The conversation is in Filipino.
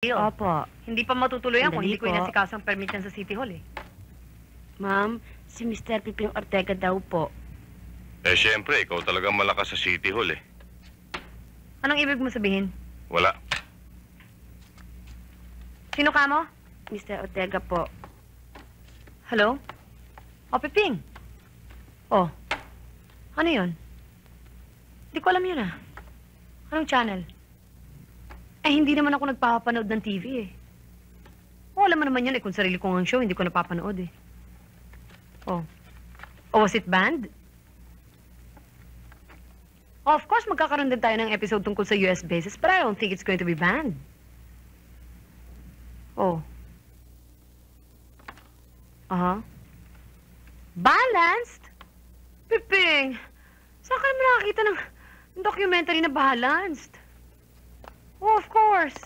Opo. Hindi pa matutuloy yan kung Sandali hindi ko po. inasikaso ang permit yan sa City Hall eh. Ma'am, si Mr. Piping Ortega daw po. Eh, siyempre, ikaw talagang malakas sa City Hall eh. Anong ibig mo sabihin? Wala. Sino ka mo? Mr. Ortega po. Hello? O, Piping. Oh. Ano yun? Hindi ko alam yun ah. Anong channel? Eh, hindi naman ako nagpapanood ng TV eh. O, alam mo naman yun eh, kung sarili ko ang show, hindi ko napapanood eh. Oh. Oh, was it banned? Oh, of course, magkakaroon din tayo ng episode tungkol sa US bases, but I don't think it's going to be banned. Oh. Balanced? Piping, saan ka naman nakakita ng documentary na balanced? Oh, of course.